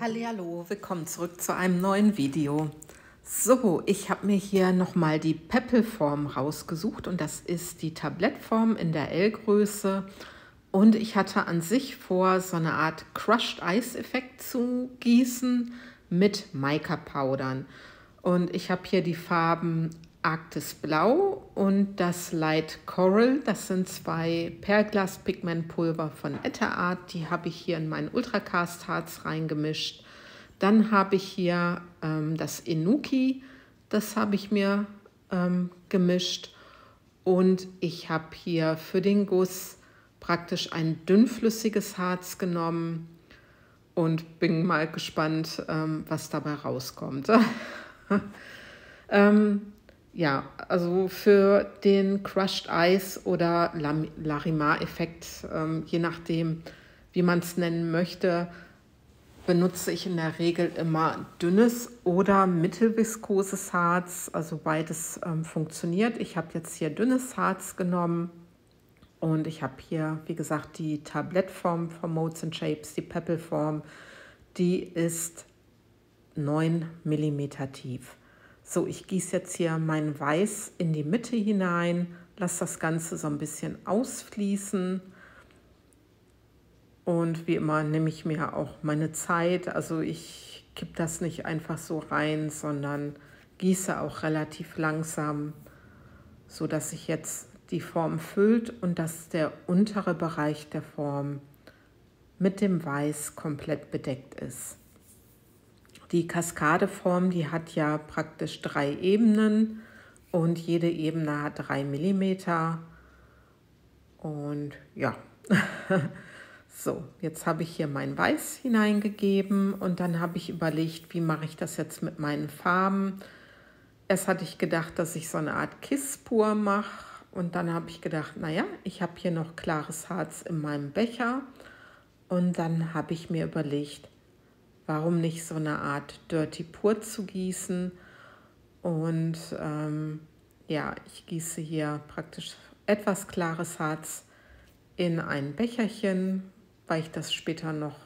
Hallihallo, willkommen zurück zu einem neuen Video. So, ich habe mir hier nochmal die Peppelform rausgesucht und das ist die Tablettform in der L-Größe. Und ich hatte an sich vor, so eine Art Crushed Ice Effekt zu gießen mit Mica-Powdern. Und ich habe hier die Farben Arktis Blau und das Light Coral. Das sind zwei Perlglas-Pigmentpulver von Ette-Art. Die habe ich hier in meinen Ultracast-Harz reingemischt. Dann habe ich hier das Enuki. Das habe ich mir gemischt. Und ich habe hier für den Guss praktisch ein dünnflüssiges Harz genommen und bin mal gespannt, was dabei rauskommt. Ja, also für den Crushed Ice oder Larimar-Effekt, je nachdem, wie man es nennen möchte, benutze ich in der Regel immer dünnes oder mittelviskoses Harz. Also beides funktioniert. Ich habe jetzt hier dünnes Harz genommen und ich habe hier, wie gesagt, die Tablettform von Molds & Shapes, die Peppelform. Die ist 9 mm tief. So, ich gieße jetzt hier mein Weiß in die Mitte hinein, lasse das Ganze so ein bisschen ausfließen. Und wie immer nehme ich mir auch meine Zeit. Also ich kippe das nicht einfach so rein, sondern gieße auch relativ langsam, sodass sich jetzt die Form füllt und dass der untere Bereich der Form mit dem Weiß komplett bedeckt ist. Die Kaskadeform, die hat ja praktisch 3 Ebenen und jede Ebene hat 3 mm. Und ja, so, jetzt habe ich hier mein Weiß hineingegeben und dann habe ich überlegt, wie mache ich das jetzt mit meinen Farben. Erst hatte ich gedacht, dass ich so eine Art Kiss pur mache und dann habe ich gedacht, naja, ich habe hier noch klares Harz in meinem Becher und dann habe ich mir überlegt, warum nicht so eine Art Dirty Pur zu gießen. Und ja, ich gieße hier praktisch etwas klares Harz in ein Becherchen, weil ich das später noch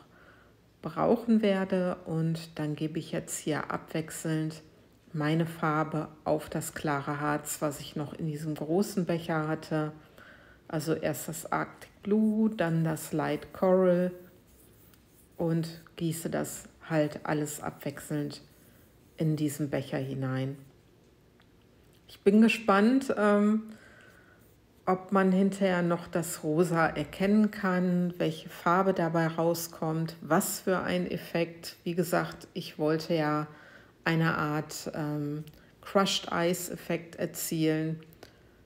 brauchen werde. Und dann gebe ich jetzt hier abwechselnd meine Farbe auf das klare Harz, was ich noch in diesem großen Becher hatte. Also erst das Arctic Blue, dann das Light Coral und gieße das halt alles abwechselnd in diesen Becher hinein. Ich bin gespannt, ob man hinterher noch das Rosa erkennen kann, welche Farbe dabei rauskommt, was für ein Effekt. Wie gesagt, ich wollte ja eine Art Crushed Ice Effekt erzielen,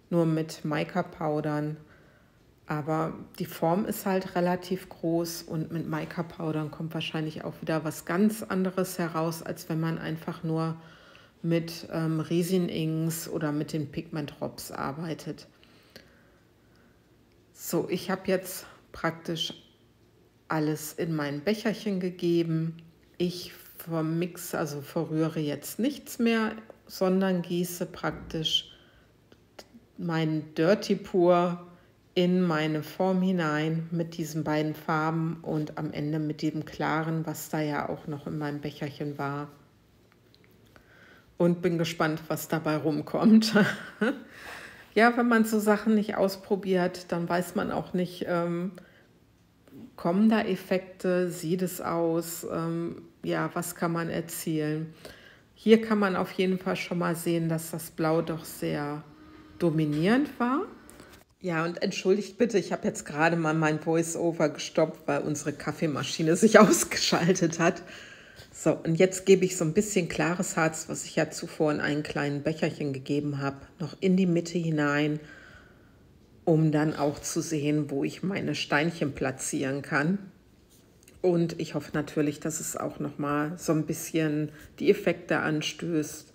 nur mit Mica-Powdern. Aber die Form ist halt relativ groß und mit Mica-Powdern kommt wahrscheinlich auch wieder was ganz anderes heraus, als wenn man einfach nur mit Resin-Inks oder mit den Pigment Drops arbeitet. So, ich habe jetzt praktisch alles in mein Becherchen gegeben. Ich vermixe, also verrühre jetzt nichts mehr, sondern gieße praktisch meinen Dirty Pur in meine Form hinein mit diesen beiden Farben und am Ende mit dem klaren, was da ja auch noch in meinem Becherchen war. Und bin gespannt, was dabei rumkommt. Ja, wenn man so Sachen nicht ausprobiert, dann weiß man auch nicht, kommen da Effekte, sieht es aus, ja, was kann man erzielen. Hier kann man auf jeden Fall schon mal sehen, dass das Blau doch sehr dominierend war. Ja, und entschuldigt bitte, ich habe jetzt gerade mal mein Voice-Over gestoppt, weil unsere Kaffeemaschine sich ausgeschaltet hat. So, und jetzt gebe ich so ein bisschen klares Harz, was ich ja zuvor in einen kleinen Becherchen gegeben habe, noch in die Mitte hinein, um dann auch zu sehen, wo ich meine Steinchen platzieren kann. Und ich hoffe natürlich, dass es auch noch mal so ein bisschen die Effekte anstößt.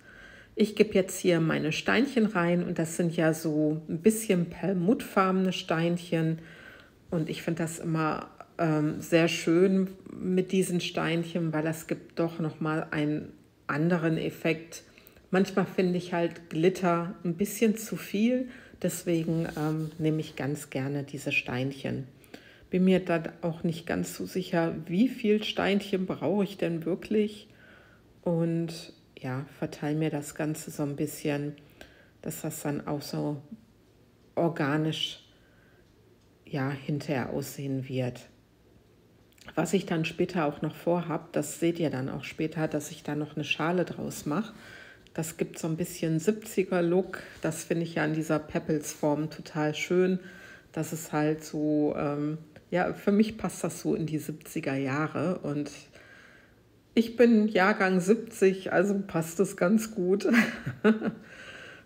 Ich gebe jetzt hier meine Steinchen rein und das sind ja so ein bisschen perlmuttfarbene Steinchen und ich finde das immer sehr schön mit diesen Steinchen, weil das gibt doch nochmal einen anderen Effekt. Manchmal finde ich halt Glitter ein bisschen zu viel, deswegen nehme ich ganz gerne diese Steinchen. Bin mir da auch nicht ganz so sicher, wie viel Steinchen brauche ich denn wirklich. Und ja, verteile mir das Ganze so ein bisschen, dass das dann auch so organisch ja, hinterher aussehen wird. Was ich dann später auch noch vorhabe, das seht ihr dann auch später, dass ich da noch eine Schale draus mache. Das gibt so ein bisschen 70er-Look. Das finde ich ja in dieser Pebbles-Form total schön. Das ist halt so, ja, für mich passt das so in die 70er Jahre. Und ich bin Jahrgang 70, also passt es ganz gut.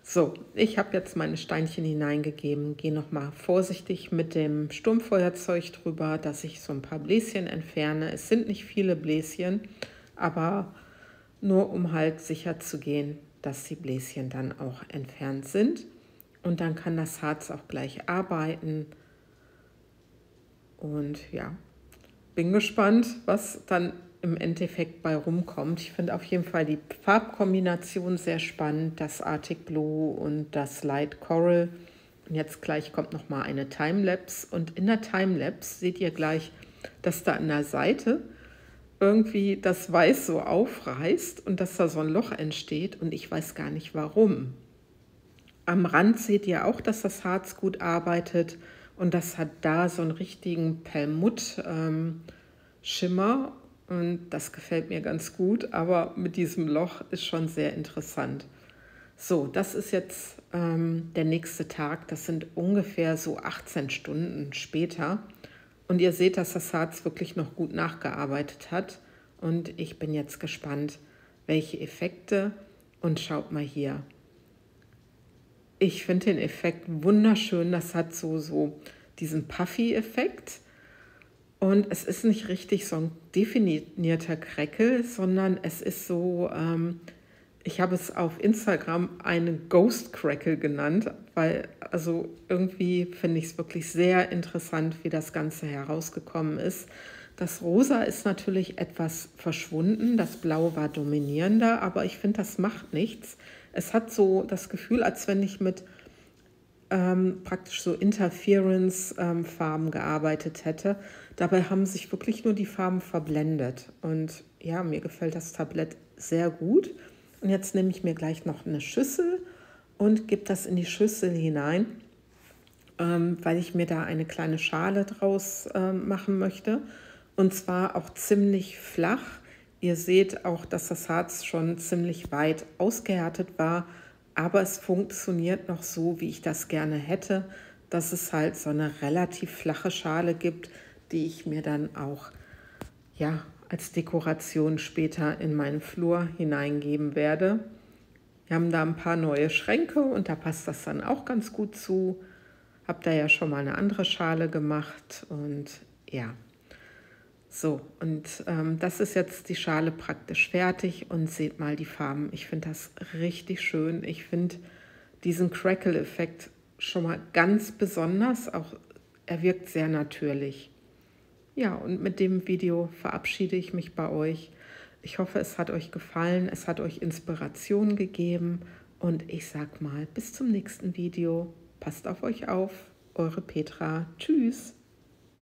So, ich habe jetzt meine Steinchen hineingegeben, gehe nochmal vorsichtig mit dem Sturmfeuerzeug drüber, dass ich so ein paar Bläschen entferne. Es sind nicht viele Bläschen, aber nur um halt sicher zu gehen, dass die Bläschen dann auch entfernt sind. Und dann kann das Harz auch gleich arbeiten. Und ja, bin gespannt, was dann im Endeffekt bei rumkommt. Ich finde auf jeden Fall die Farbkombination sehr spannend, das Arctic Blue und das Light Coral. Und jetzt gleich kommt noch mal eine Timelapse und in der Timelapse seht ihr gleich, dass da an der Seite irgendwie das Weiß so aufreißt und dass da so ein Loch entsteht und ich weiß gar nicht warum. Am Rand seht ihr auch, dass das Harz gut arbeitet und das hat da so einen richtigen Perlmutt-Schimmer und das gefällt mir ganz gut, aber mit diesem Loch ist schon sehr interessant. So, das ist jetzt der nächste Tag, das sind ungefähr so 18 Stunden später und ihr seht, dass das Harz wirklich noch gut nachgearbeitet hat und ich bin jetzt gespannt, welche Effekte und schaut mal hier. Ich finde den Effekt wunderschön. Das hat so diesen Puffy-Effekt. Und es ist nicht richtig so ein definierter Crackle, sondern es ist so, ich habe es auf Instagram einen Ghost Crackle genannt, weil also irgendwie finde ich es wirklich sehr interessant, wie das Ganze herausgekommen ist. Das Rosa ist natürlich etwas verschwunden, das Blau war dominierender, aber ich finde, das macht nichts. Es hat so das Gefühl, als wenn ich mit praktisch so Interference-Farben gearbeitet hätte. Dabei haben sich wirklich nur die Farben verblendet. Und ja, mir gefällt das Tablett sehr gut. Und jetzt nehme ich mir gleich noch eine Schüssel und gebe das in die Schüssel hinein, weil ich mir da eine kleine Schale draus machen möchte. Und zwar auch ziemlich flach. Ihr seht auch, dass das Harz schon ziemlich weit ausgehärtet war, aber es funktioniert noch so, wie ich das gerne hätte, dass es halt so eine relativ flache Schale gibt, die ich mir dann auch ja, als Dekoration später in meinen Flur hineingeben werde. Wir haben da ein paar neue Schränke und da passt das dann auch ganz gut zu. Habe da ja schon mal eine andere Schale gemacht und ja. So, und das ist jetzt die Schale praktisch fertig und seht mal die Farben. Ich finde das richtig schön. Ich finde diesen Crackle-Effekt schon mal ganz besonders. Auch er wirkt sehr natürlich. Ja, und mit dem Video verabschiede ich mich bei euch. Ich hoffe, es hat euch gefallen, es hat euch Inspiration gegeben und ich sag mal, bis zum nächsten Video. Passt auf euch auf, eure Petra. Tschüss.